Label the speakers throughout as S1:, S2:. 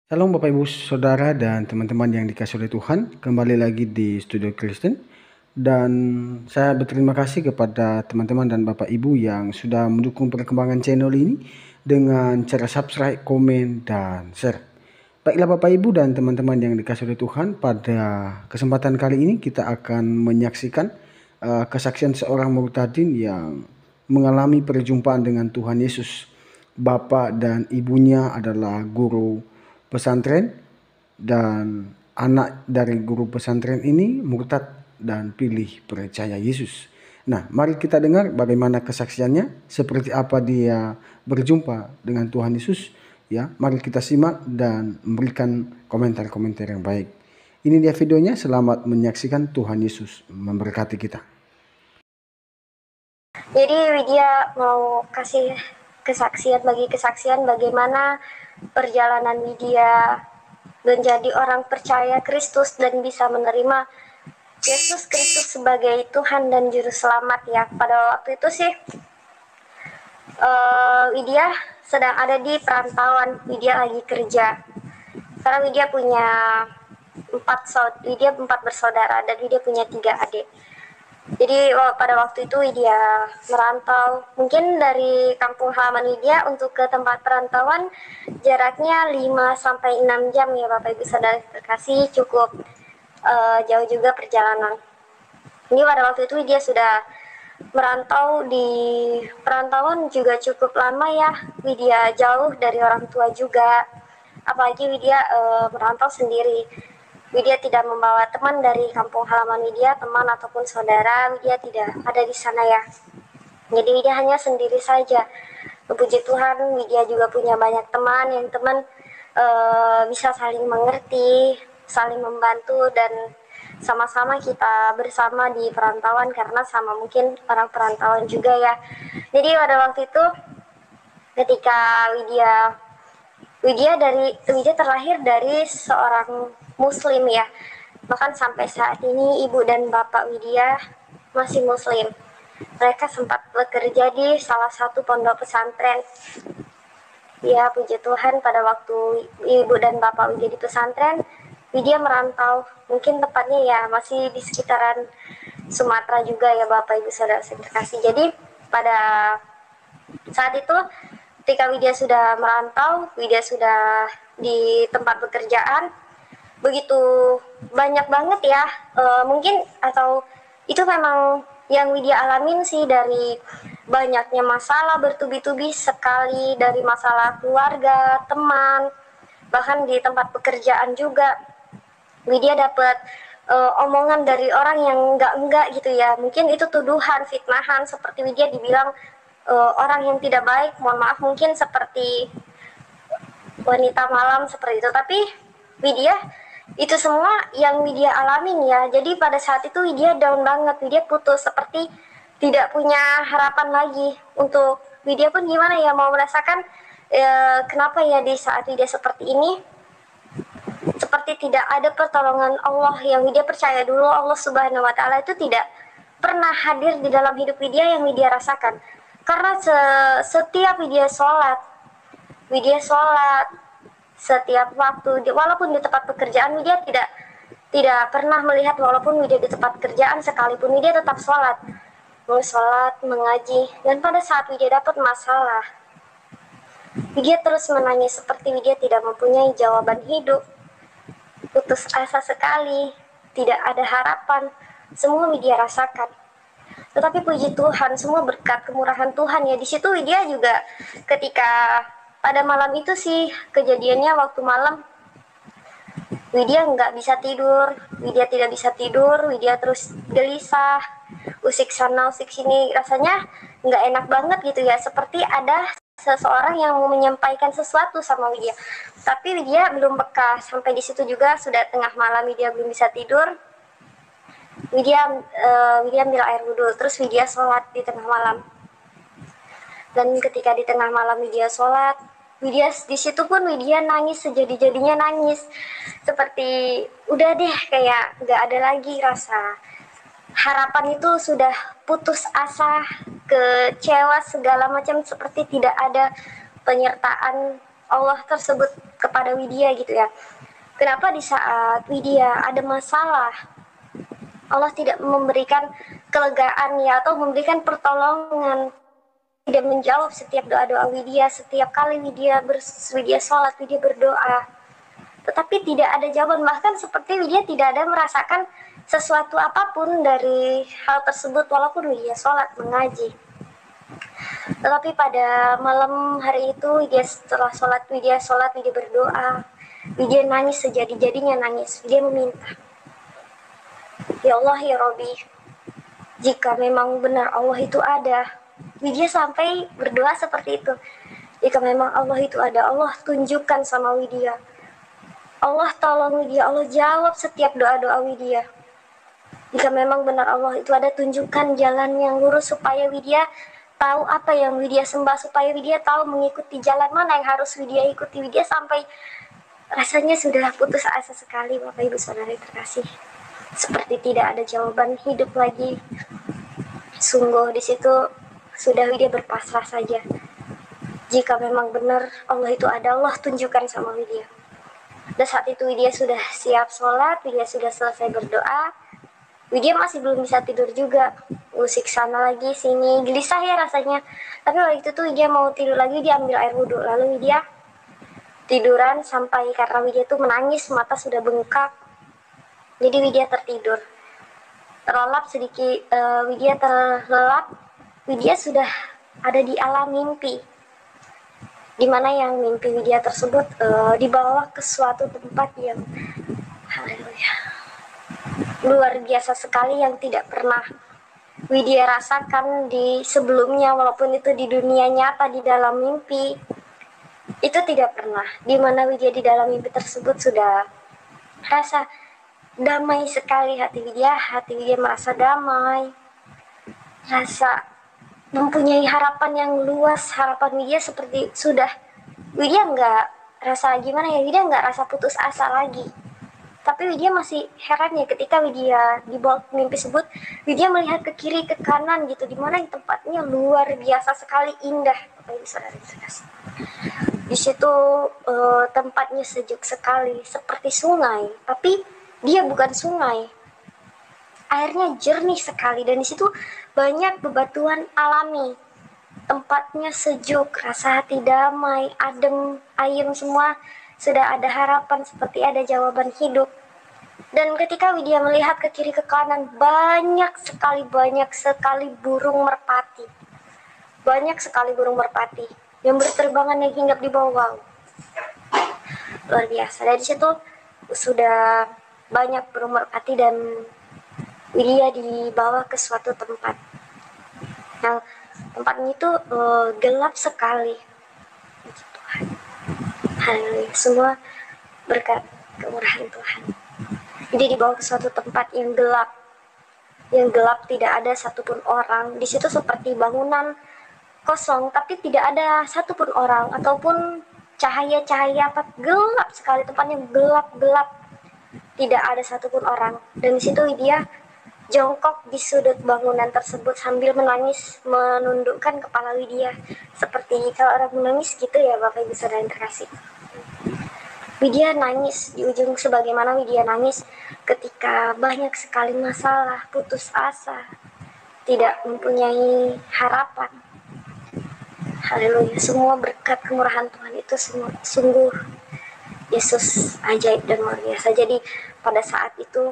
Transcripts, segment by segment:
S1: Shalom Bapak Ibu Saudara dan teman-teman yang dikasihi oleh Tuhan. Kembali lagi di Studio Kristen. Dan saya berterima kasih kepada teman-teman dan Bapak Ibu yang sudah mendukung perkembangan channel ini dengan cara subscribe, komen, dan share. Baiklah Bapak Ibu dan teman-teman yang dikasihi oleh Tuhan, pada kesempatan kali ini kita akan menyaksikan kesaksian seorang murtadin yang mengalami perjumpaan dengan Tuhan Yesus. Bapak dan ibunya adalah guru pesantren dan anak dari guru pesantren ini murtad dan pilih percaya Yesus. Nah, mari kita dengar bagaimana kesaksiannya, seperti apa dia berjumpa dengan Tuhan Yesus. Ya, mari kita simak dan memberikan komentar-komentar yang baik. Ini dia videonya. Selamat menyaksikan. Tuhan Yesus memberkati kita.
S2: Jadi Widya mau kasih kesaksian bagaimana perjalanan Widya menjadi orang percaya Kristus dan bisa menerima Yesus Kristus sebagai Tuhan dan Juru Selamat ya. Pada waktu itu sih Widya sedang ada di perantauan, Widya lagi kerja. Karena Widya punya empat bersaudara dan Widya punya 3 adik. Jadi pada waktu itu Widya merantau, mungkin dari kampung halaman Widya untuk ke tempat perantauan jaraknya 5-6 jam ya Bapak Ibu Saudara terkasih, cukup jauh juga perjalanan. Ini pada waktu itu Widya sudah merantau di perantauan juga cukup lama ya. Widya jauh dari orang tua juga, apalagi Widya merantau sendiri. Widya tidak membawa teman dari kampung halaman Widya, teman ataupun saudara. Widya tidak ada di sana ya. Jadi Widya hanya sendiri saja. Puji Tuhan, Widya juga punya banyak teman yang bisa saling mengerti, saling membantu, dan sama-sama kita bersama di perantauan karena sama mungkin orang perantauan juga ya. Jadi pada waktu itu ketika Widya terlahir dari seorang Muslim ya. Bahkan sampai saat ini ibu dan bapak Widya masih Muslim. Mereka sempat bekerja di salah satu pondok pesantren. Ya puji Tuhan, pada waktu ibu dan bapak Widya di pesantren, Widya merantau. Mungkin tepatnya ya masih di sekitaran Sumatera juga ya Bapak Ibu Saudara terkasih. Jadi pada saat itu ketika Widya sudah merantau, Widya sudah di tempat pekerjaan, begitu banyak banget ya mungkin atau itu memang yang Widya alamin sih, dari banyaknya masalah bertubi-tubi sekali, dari masalah keluarga, teman, bahkan di tempat pekerjaan juga Widya dapat omongan dari orang yang enggak gitu ya, mungkin itu tuduhan, fitnahan, seperti Widya dibilang orang yang tidak baik, mohon maaf mungkin seperti wanita malam seperti itu. Tapi Widya itu semua yang Widya alamin ya. Jadi pada saat itu Widya down banget, Widya putus, seperti tidak punya harapan lagi. Untuk Widya pun gimana ya, mau merasakan kenapa ya di saat Widya seperti ini, seperti tidak ada pertolongan Allah yang Widya percaya dulu. Allah Subhanahu wa Ta'ala itu tidak pernah hadir di dalam hidup Widya yang Widya rasakan. Karena setiap Widya sholat setiap waktu, walaupun di tempat pekerjaan Widya tidak pernah melihat, walaupun Widya di tempat kerjaan sekalipun Widya tetap sholat, mengaji. Dan pada saat Widya dapat masalah, Widya terus menangis seperti Widya tidak mempunyai jawaban hidup, putus asa sekali, tidak ada harapan. Semua Widya rasakan. Tetapi puji Tuhan, semua berkat kemurahan Tuhan ya. Di situ Widya juga ketika pada malam itu sih kejadiannya, waktu malam Widya nggak bisa tidur, Widya tidak bisa tidur, Widya terus gelisah, usik sana usik sini, rasanya nggak enak banget gitu ya, seperti ada seseorang yang mau menyampaikan sesuatu sama Widya. Tapi Widya belum peka, sampai di situ juga sudah tengah malam, Widya belum bisa tidur. Widya ambil air wudhu, terus Widya sholat di tengah malam. Dan ketika di tengah malam Widya sholat, Widya di situ pun Widya nangis, sejadi-jadinya nangis, seperti udah deh, kayak nggak ada lagi rasa harapan, itu sudah putus asa, kecewa segala macam, seperti tidak ada penyertaan Allah tersebut kepada Widya gitu ya. Kenapa di saat Widya ada masalah Allah tidak memberikan kelegaan ya, atau memberikan pertolongan, tidak menjawab setiap doa-doa Widya, setiap kali Widya sholat, Widya berdoa, tetapi tidak ada jawaban. Bahkan seperti Widya tidak ada merasakan sesuatu apapun dari hal tersebut walaupun Widya sholat mengaji. Tetapi pada malam hari itu setelah sholat, Widya berdoa, Widya nangis sejadi-jadinya, nangis. Widya meminta, ya Allah ya Robi, jika memang benar Allah itu ada, Widya sampai berdoa seperti itu, jika memang Allah itu ada, Allah tunjukkan sama Widya, Allah tolong Widya, Allah jawab setiap doa-doa Widya. Jika memang benar Allah itu ada, tunjukkan jalan yang lurus supaya Widya tahu apa yang Widya sembah, supaya Widya tahu mengikuti jalan mana yang harus Widya ikuti. Widya sampai rasanya sudah putus asa sekali, Bapak Ibu Saudara terkasih. Seperti tidak ada jawaban hidup lagi. Sungguh di situ sudah Widya berpasrah saja. Jika memang benar Allah itu ada, Allah tunjukkan sama Widya. Dan saat itu Widya sudah siap sholat, Widya sudah selesai berdoa. Widya masih belum bisa tidur juga, musik sana lagi sini, gelisah ya rasanya. Tapi waktu itu tuh Widya mau tidur lagi, dia ambil air wudhu, lalu Widya tiduran sampai karena Widya tuh menangis, mata sudah bengkak. Jadi Widya tertidur, terlelap sedikit. Widya terlelap, Widya sudah ada di alam mimpi, dimana yang mimpi Widya tersebut dibawa ke suatu tempat yang haleluya, luar biasa sekali, yang tidak pernah Widya rasakan di sebelumnya, walaupun itu di dunia nyata, di dalam mimpi itu tidak pernah. Dimana Widya di dalam mimpi tersebut sudah rasa damai sekali hati Widya merasa damai, rasa mempunyai harapan yang luas. Harapan Widya seperti sudah, Widya nggak rasa gimana ya, Widya nggak rasa putus asa lagi. Tapi Widya masih heran ya, ketika Widya dibawa ke mimpi tersebut, Widya melihat ke kiri ke kanan gitu, dimana tempatnya luar biasa sekali indah, Bapak Ibu Saudara terkasih. Di situ tempatnya sejuk sekali, seperti sungai, tapi dia bukan sungai. Airnya jernih sekali, dan di situ banyak bebatuan alami. Tempatnya sejuk, rasa hati damai, adem, ayem semua. Sudah ada harapan, seperti ada jawaban hidup. Dan ketika Widya melihat ke kiri ke kanan, banyak sekali burung merpati. Banyak sekali burung merpati yang berterbangan, yang hinggap di bawah. Luar biasa. Dari situ sudah banyak burung merpati, dan Widya dibawa ke suatu tempat. Nah, tempatnya itu gelap sekali. Haleluya, semua berkat kemurahan Tuhan. Dia dibawa ke suatu tempat yang gelap, tidak ada satupun orang. Di situ seperti bangunan kosong, tapi tidak ada satupun orang ataupun cahaya-cahaya apa, gelap sekali, tempatnya gelap, tidak ada satupun orang. Dan di situ dia jongkok di sudut bangunan tersebut sambil menangis, menundukkan kepala Widya seperti kalau orang menangis gitu ya, Bapak Ibu Saudara yang terkasih. Widya nangis di ujung, sebagaimana Widya nangis ketika banyak sekali masalah, putus asa, tidak mempunyai harapan. Haleluya, semua berkat kemurahan Tuhan itu semua sungguh Yesus ajaib dan luar biasa. Jadi pada saat itu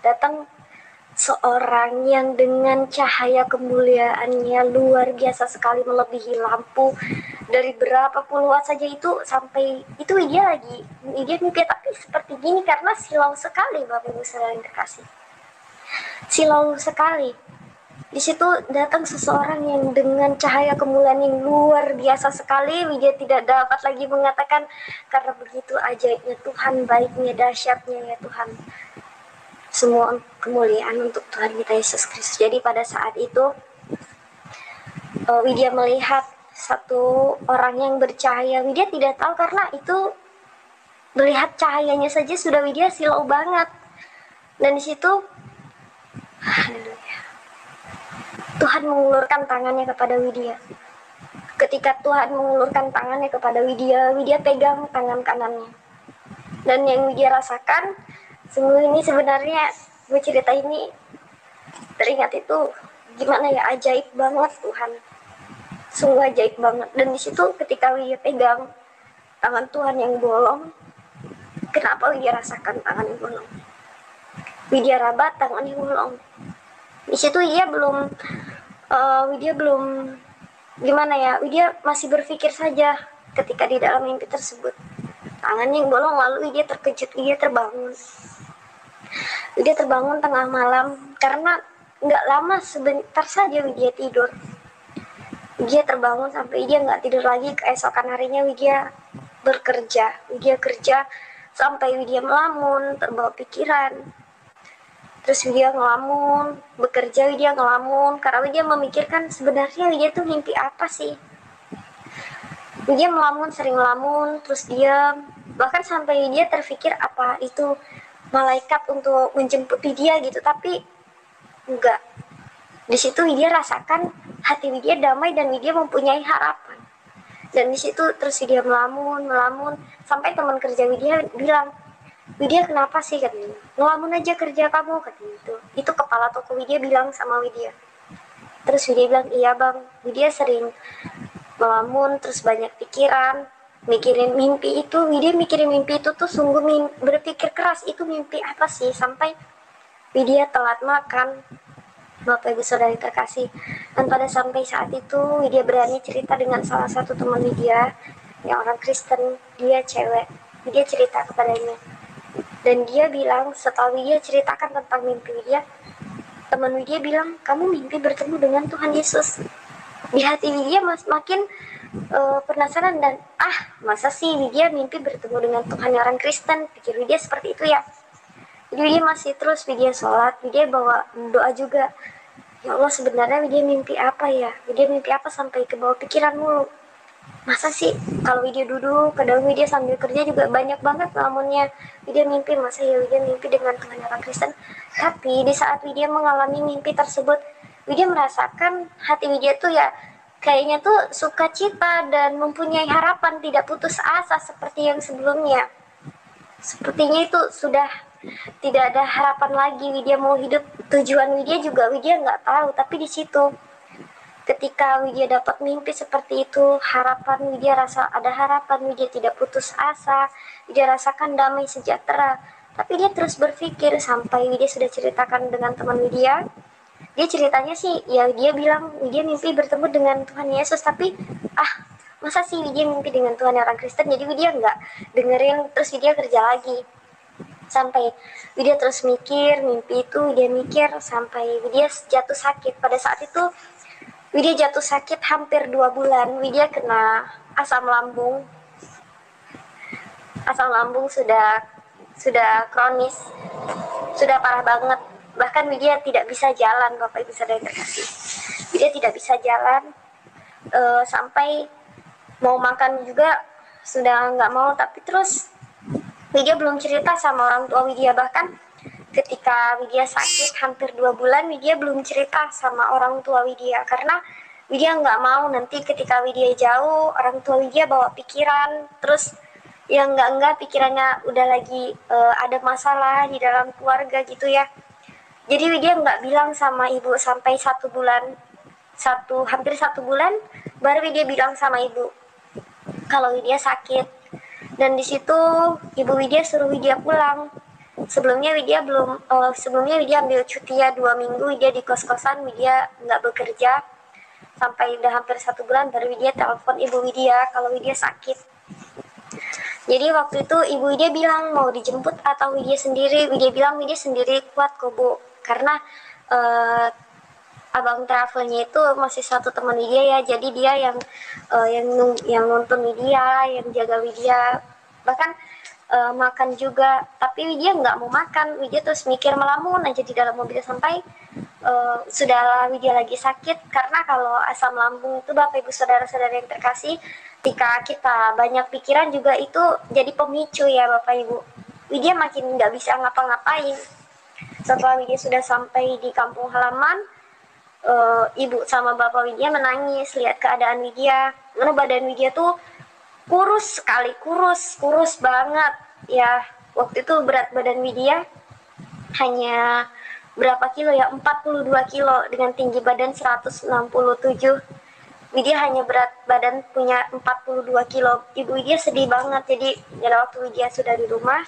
S2: datang seorang yang dengan cahaya kemuliaannya luar biasa sekali, melebihi lampu dari berapa puluh watt saja itu. Sampai itu Widya mimpi, tapi seperti gini karena silau sekali, Bapak Ibu Saudara yang terkasih, silau sekali. Di situ datang seseorang yang dengan cahaya kemuliaan yang luar biasa sekali. Widya tidak dapat lagi mengatakan, karena begitu ajaibnya Tuhan, baiknya, dahsyatnya ya Tuhan. Semua kemuliaan untuk Tuhan kita Yesus Kristus. Jadi pada saat itu Widya melihat satu orang yang bercahaya. Widya tidak tahu, karena itu melihat cahayanya saja sudah Widya silau banget. Dan di situ haleluya, Tuhan mengulurkan tangannya kepada Widya. Ketika ketika Tuhan mengulurkan tangannya kepada Widya, Widya pegang tangan kanannya. Dan yang Widya rasakan, sungguh ini sebenarnya gue cerita ini teringat itu gimana ya, ajaib banget Tuhan, sungguh ajaib banget. Dan di situ ketika Widya pegang tangan Tuhan yang bolong, kenapa Widya rasakan tangan yang bolong? Widya raba tangan yang bolong. Di situ Widya belum gimana ya, Widya masih berpikir saja ketika di dalam mimpi tersebut. Tangan yang bolong, lalu Widya terkejut, Widya terbangun. Widya terbangun tengah malam karena nggak lama, sebentar saja Widya tidur. Widya terbangun sampai Widya nggak tidur lagi. Keesokan harinya Widya bekerja, Widya kerja sampai Widya melamun, terbawa pikiran. Terus Widya ngelamun, bekerja Widya ngelamun karena Widya memikirkan sebenarnya Widya tuh mimpi apa sih. Widya melamun, sering melamun, terus diam. Bahkan sampai Widya terpikir apa itu malaikat untuk menjemput Widya gitu, tapi enggak. Di situ Widya rasakan hati Widya damai dan Widya mempunyai harapan. Dan di situ terus Widya melamun sampai teman kerja Widya bilang, Widya kenapa sih, katanya, ngelamun aja kerja kamu, katanya. Itu kepala toko Widya bilang sama Widya. Terus Widya bilang, iya bang, Widya sering melamun, terus banyak pikiran, mikirin mimpi itu. Widya mikirin mimpi itu tuh sungguh berpikir keras, itu mimpi apa sih, sampai Widya telat makan, Bapak Ibu Saudari terkasih. Dan pada sampai saat itu Widya berani cerita dengan salah satu teman Widya yang orang Kristen, dia cewek. Widya cerita kepadanya, dan dia bilang setelah Widya ceritakan tentang mimpi Widya, teman Widya bilang, kamu mimpi bertemu dengan Tuhan Yesus. Di hati Widya makin penasaran dan masa sih Widya mimpi bertemu dengan Tuhan yang orang Kristen, pikir Widya seperti itu ya. Jadi Widya masih terus Widya sholat, Widya bawa doa juga. Ya Allah, sebenarnya Widya mimpi apa ya? Widya mimpi apa sampai ke bawah pikiran mulu? Masa sih kalau Widya duduk, kadang Widya sambil kerja juga banyak banget ngelamunnya. Widya mimpi, masa ya Widya mimpi dengan Tuhan orang Kristen. Tapi di saat Widya mengalami mimpi tersebut, Widya merasakan hati Widya tuh ya kayaknya tuh sukacita dan mempunyai harapan, tidak putus asa seperti yang sebelumnya. Sepertinya itu sudah tidak ada harapan lagi. Widya mau hidup, tujuan Widya juga Widya nggak tahu. Tapi di situ ketika Widya dapat mimpi seperti itu, harapan Widya rasa ada harapan, Widya tidak putus asa, Widya rasakan damai sejahtera. Tapi dia terus berpikir sampai Widya sudah ceritakan dengan teman Widya. Dia ceritanya sih, ya dia bilang Widya mimpi bertemu dengan Tuhan Yesus, tapi masa sih Widya mimpi dengan Tuhan orang Kristen. Jadi Widya nggak dengerin, terus Widya kerja lagi. Sampai Widya terus mikir mimpi itu, Widya mikir sampai Widya jatuh sakit. Pada saat itu Widya jatuh sakit hampir 2 bulan. Widya kena asam lambung. Asam lambung sudah kronis, sudah parah banget. Bahkan Widya tidak bisa jalan, Bapak Ibu Saudara terkasih. Widya tidak bisa jalan, sampai mau makan juga sudah nggak mau. Tapi terus Widya belum cerita sama orang tua Widya. Bahkan ketika Widya sakit hampir 2 bulan, Widya belum cerita sama orang tua Widya karena Widya nggak mau nanti ketika Widya jauh, orang tua Widya bawa pikiran, terus yang enggak pikirannya udah lagi ada masalah di dalam keluarga gitu ya. Jadi Widya nggak bilang sama ibu sampai 1 bulan, hampir 1 bulan baru Widya bilang sama ibu kalau Widya sakit. Dan di situ ibu Widya suruh Widya pulang. Sebelumnya Widya ambil cuti ya 2 minggu, Widya di kos-kosan, Widya nggak bekerja. Sampai udah hampir 1 bulan baru Widya telepon ibu Widya kalau Widya sakit. Jadi waktu itu ibu Widya bilang mau dijemput atau Widya sendiri. Widya bilang Widya sendiri kuat kok Bu, karena abang travelnya itu masih satu teman Widya ya, jadi dia yang nonton Widya, yang jaga Widya, bahkan makan juga. Tapi Widya nggak mau makan, Widya terus mikir melamun aja di dalam mobil sampai sudahlah Widya lagi sakit. Karena kalau asam lambung itu Bapak Ibu Saudara-saudara yang terkasih, ketika kita banyak pikiran juga itu jadi pemicu ya Bapak Ibu. Widya makin nggak bisa ngapa-ngapain. Setelah Widya sudah sampai di kampung halaman, ibu sama bapak Widya menangis lihat keadaan Widya, karena badan Widya tuh kurus sekali, kurus banget ya. Waktu itu berat badan Widya hanya berapa kilo ya, 42 kilo dengan tinggi badan 167. Widya hanya berat badan punya 42 kilo. Ibu Widya sedih banget. Jadi waktu Widya sudah di rumah,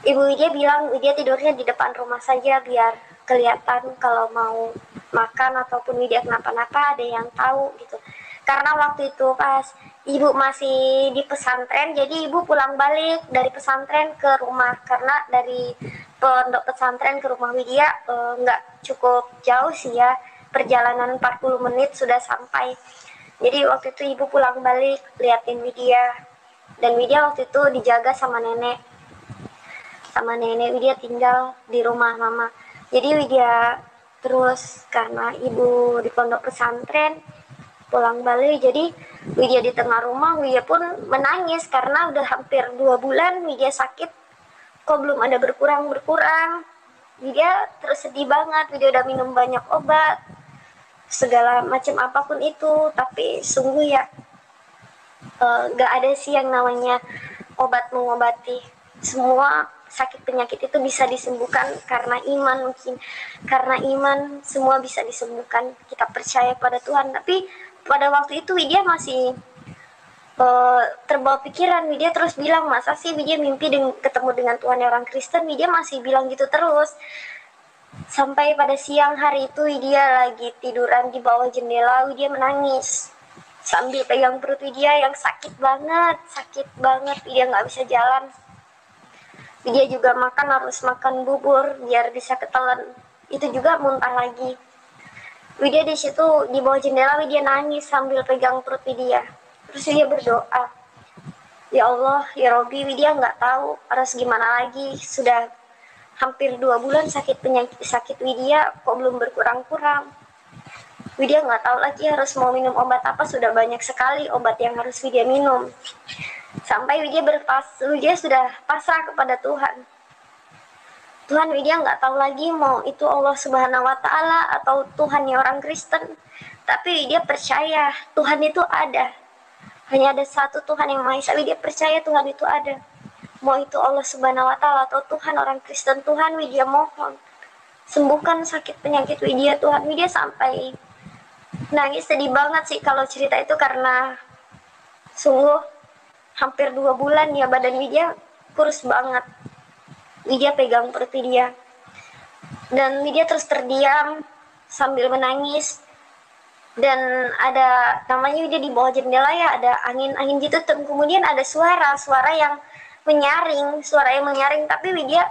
S2: Ibu Widya bilang Widya tidurnya di depan rumah saja biar kelihatan kalau mau makan ataupun Widya kenapa-napa ada yang tahu gitu. Karena waktu itu pas ibu masih di pesantren, jadi ibu pulang balik dari pesantren ke rumah, karena dari pondok pesantren ke rumah Widya nggak cukup jauh sih ya, perjalanan 40 menit sudah sampai. Jadi waktu itu ibu pulang balik liatin Widya, dan Widya waktu itu dijaga sama nenek. Widya tinggal di rumah mama. Jadi Widya terus karena ibu di pondok pesantren pulang balik, jadi Widya di tengah rumah. Widya pun menangis karena udah hampir 2 bulan Widya sakit, kok belum ada berkurang. Widya terus sedih banget. Widya udah minum banyak obat segala macam apapun itu, tapi sungguh ya gak ada sih yang namanya obat mengobati. Semua sakit penyakit itu bisa disembuhkan karena iman. Mungkin karena iman semua bisa disembuhkan, kita percaya pada Tuhan. Tapi pada waktu itu Widya masih terbawa pikiran. Widya terus bilang, masa sih Widya mimpi ketemu dengan Tuhan orang Kristen. Widya masih bilang gitu terus. Sampai pada siang hari itu Widya lagi tiduran di bawah jendela, Widya menangis sambil pegang perut Widya yang sakit banget. Widya nggak bisa jalan. Widya juga harus makan bubur biar bisa ketelan. Itu juga muntah lagi. Widya di situ di bawah jendela, Widya nangis sambil pegang perut Widya. Terus Widya berdoa, ya Allah, ya Robi, Widya nggak tahu harus gimana lagi. Sudah hampir 2 bulan sakit Widya kok belum berkurang-kurang. Widya nggak tahu lagi harus mau minum obat apa. Sudah banyak sekali obat yang harus Widya minum. Sampai Widya sudah pasrah kepada Tuhan. Widya nggak tahu lagi mau itu Allah Subhanahu Wa Taala atau Tuhannya orang Kristen. Tapi Widya percaya Tuhan itu ada. Hanya ada satu Tuhan yang Maha Esa. Widya percaya Tuhan itu ada. Mau itu Allah Subhanahu Wa Taala atau Tuhan orang Kristen, Tuhan Widya mohon sembuhkan sakit penyakit Widya, Tuhan. Widya sampai nangis, sedih banget sih kalau cerita itu, karena sungguh hampir 2 bulan ya badan Widya kurus banget. Widya pegang perut Widya dan Widya terus terdiam sambil menangis. Dan ada namanya Widya di bawah jendela ya, ada angin gitu. Kemudian ada suara yang menyaring, tapi Widya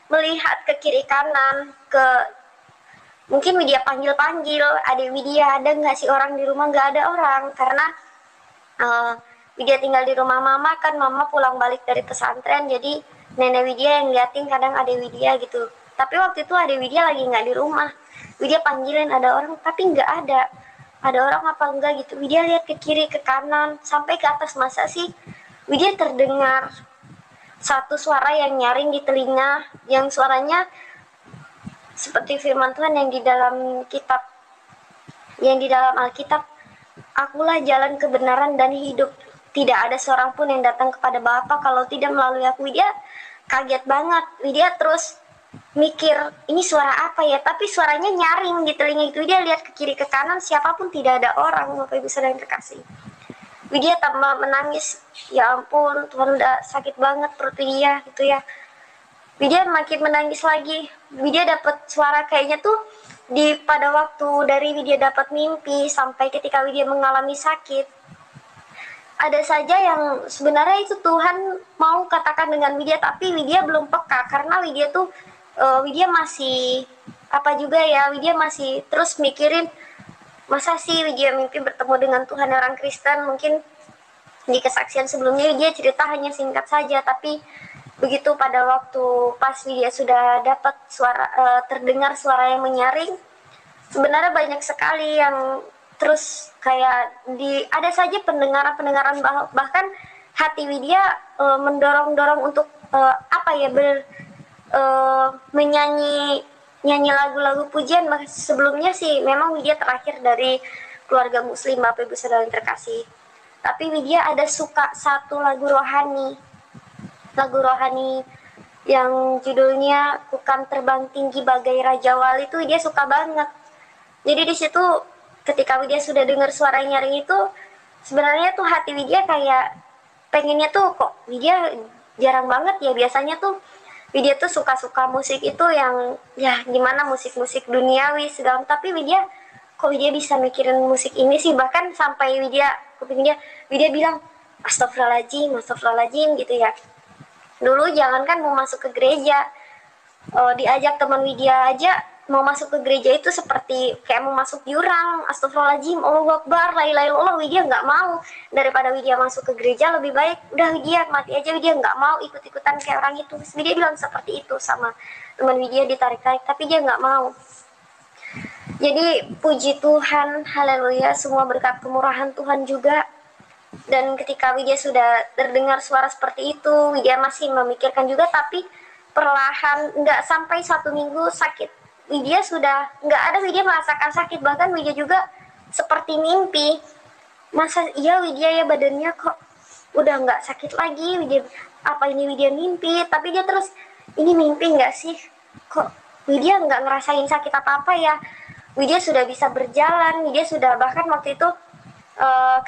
S2: melihat ke kiri kanan, mungkin Widya panggil adik Widya, ada nggak sih orang di rumah? Nggak ada orang, karena Widya tinggal di rumah mama, kan mama pulang balik dari pesantren, jadi nenek Widya yang liatin kadang adik Widya gitu. Tapi waktu itu adik Widya lagi nggak di rumah. Widya panggilin ada orang, tapi nggak ada orang apa enggak gitu. Widya lihat ke kiri ke kanan sampai ke atas, masa sih Widya terdengar satu suara yang nyaring di telinga, yang suaranya seperti firman Tuhan yang di dalam Alkitab, akulah jalan kebenaran dan hidup, tidak ada seorang pun yang datang kepada Bapa kalau tidak melalui aku. Widya kaget banget. Widya terus mikir, ini suara apa ya, tapi suaranya nyaring di telinga itu. Widya lihat ke kiri ke kanan, siapapun tidak ada orang. Bapak Ibu Saudara yang terkasih, Widya tambah menangis. Ya ampun, Tuhan udah sakit banget perut Widya gitu ya. Widya makin menangis lagi. Widya dapat suara kayaknya tuh pada waktu dari Widya dapat mimpi sampai ketika Widya mengalami sakit. Ada saja yang sebenarnya itu Tuhan mau katakan dengan Widya, tapi Widya belum peka karena Widya tuh Widya masih Widya masih terus mikirin, masa sih Widya mimpi bertemu dengan Tuhan orang Kristen. Mungkin di kesaksian sebelumnya Widya cerita hanya singkat saja, tapi begitu pada waktu pas Widya sudah dapat terdengar suara yang menyaring, sebenarnya banyak sekali yang terus kayak ada saja pendengaran bahkan hati Widya mendorong untuk menyanyi nyanyi lagu-lagu pujian. Sebelumnya sih memang Widya terakhir dari keluarga muslim Bapak Ibu Saudara yang terkasih. Tapi Widya ada suka satu lagu rohani yang judulnya Kukan Terbang Tinggi Bagai Raja Wali, itu dia suka banget. Jadi di situ ketika Widya sudah dengar suara nyaring itu, sebenarnya tuh hati Widya kayak pengennya tuh, kok Widya jarang banget ya, biasanya tuh Widya tuh suka-suka musik itu yang ya gimana, musik-musik duniawi segala, tapi kok Widya bisa mikirin musik ini sih. Bahkan sampai Widya bilang astagfirullahaladzim gitu ya. Dulu jangankan mau masuk ke gereja, diajak teman Widya aja mau masuk ke gereja itu seperti kayak mau masuk jurang. Astagfirullahaladzim, Allahu Akbar, la ilaha illallah, Widya nggak mau. Daripada Widya masuk ke gereja, lebih baik udah Widya mati aja. Widya nggak mau ikut-ikutan kayak orang itu. Widya bilang seperti itu sama teman Widya, ditarik-tarik, tapi dia nggak mau. Jadi puji Tuhan, haleluya, semua berkat kemurahan Tuhan juga. Dan ketika Widya sudah terdengar suara seperti itu, Widya masih memikirkan juga, tapi perlahan, nggak sampai 1 minggu sakit, Widya sudah nggak ada. Widya merasakan sakit, bahkan Widya juga seperti mimpi. Masa iya Widya ya badannya kok udah nggak sakit lagi? Widya, apa ini Widya mimpi? Tapi dia terus, ini mimpi nggak sih? Kok Widya nggak ngerasain sakit apa-apa ya? Widya sudah bisa berjalan, Widya sudah, bahkan waktu itu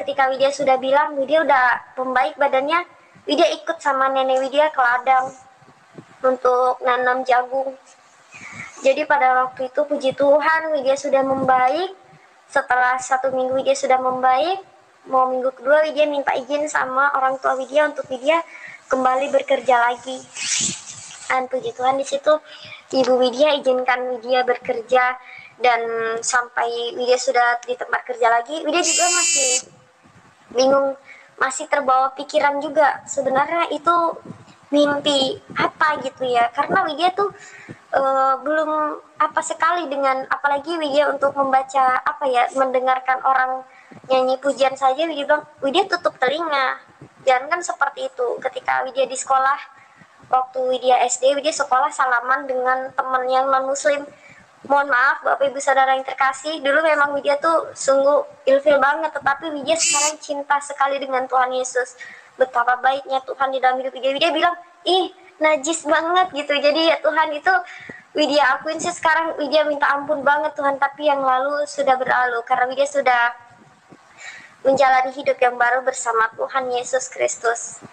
S2: ketika Widya sudah bilang Widya udah membaik badannya, Widya ikut sama nenek Widya ke ladang untuk nanam jagung. Jadi pada waktu itu puji Tuhan Widya sudah membaik. Setelah 1 minggu Widya sudah membaik, mau minggu kedua Widya minta izin sama orang tua Widya untuk Widya kembali bekerja lagi. Dan puji Tuhan di situ Ibu Widya izinkan Widya bekerja. Dan sampai Widya sudah di tempat kerja lagi, Widya juga masih bingung, masih terbawa pikiran juga, sebenarnya itu mimpi apa gitu ya. Karena Widya tuh belum apa sekali dengan, apalagi Widya untuk membaca apa ya, mendengarkan orang nyanyi pujian saja Widya bilang, Widya tutup telinga. Jangan kan seperti itu. Ketika Widya di sekolah, waktu Widya SD, Widya sekolah salaman dengan teman yang non muslim. Mohon maaf Bapak Ibu Saudara yang terkasih, dulu memang Widya tuh sungguh ilfil banget, tetapi Widya sekarang cinta sekali dengan Tuhan Yesus. Betapa baiknya Tuhan di dalam hidup Widya. Widya bilang, ih najis banget gitu. Jadi ya Tuhan, itu Widya akuin sih sekarang, Widya minta ampun banget Tuhan, tapi yang lalu sudah berlalu karena Widya sudah menjalani hidup yang baru bersama Tuhan Yesus Kristus.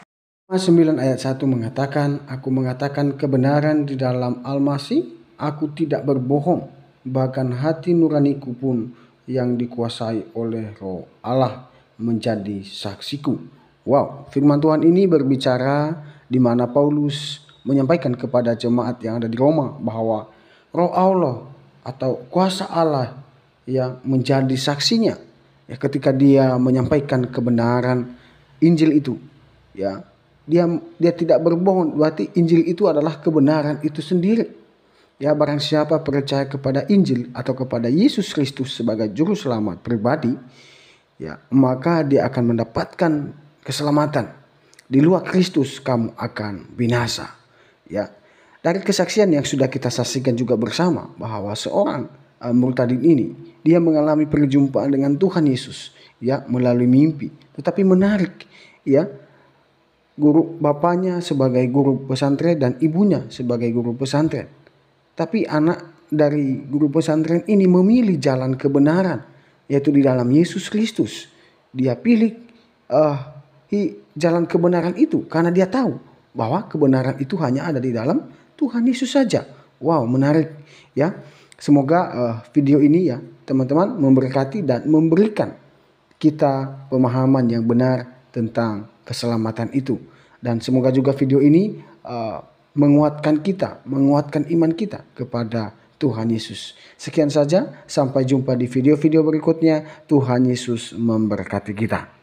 S1: 9 ayat 1 mengatakan, aku mengatakan kebenaran di dalam Al-Masih, aku tidak berbohong, bahkan hati nuraniku pun yang dikuasai oleh Roh Allah menjadi saksiku. Wow, firman Tuhan ini berbicara di mana Paulus menyampaikan kepada jemaat yang ada di Roma bahwa Roh Allah atau kuasa Allah yang menjadi saksinya ya, ketika dia menyampaikan kebenaran Injil itu ya, dia tidak berbohong, berarti Injil itu adalah kebenaran itu sendiri. Ya, barang siapa percaya kepada Injil atau kepada Yesus Kristus sebagai juru selamat pribadi, ya, maka dia akan mendapatkan keselamatan. Di luar Kristus kamu akan binasa. Ya. Dari kesaksian yang sudah kita saksikan juga bersama bahwa seorang murtadin ini, dia mengalami perjumpaan dengan Tuhan Yesus ya melalui mimpi. Tetapi menarik ya, guru bapaknya sebagai guru pesantren dan ibunya sebagai guru pesantren. Tapi anak dari guru pesantren ini memilih jalan kebenaran, yaitu di dalam Yesus Kristus. Dia pilih jalan kebenaran itu karena dia tahu bahwa kebenaran itu hanya ada di dalam Tuhan Yesus saja. Wow, menarik ya. Semoga video ini ya teman-teman memberkati dan memberikan kita pemahaman yang benar tentang keselamatan itu. Dan semoga juga video ini menguatkan kita, menguatkan iman kita kepada Tuhan Yesus. Sekian saja, sampai jumpa di video-video berikutnya. Tuhan Yesus memberkati kita.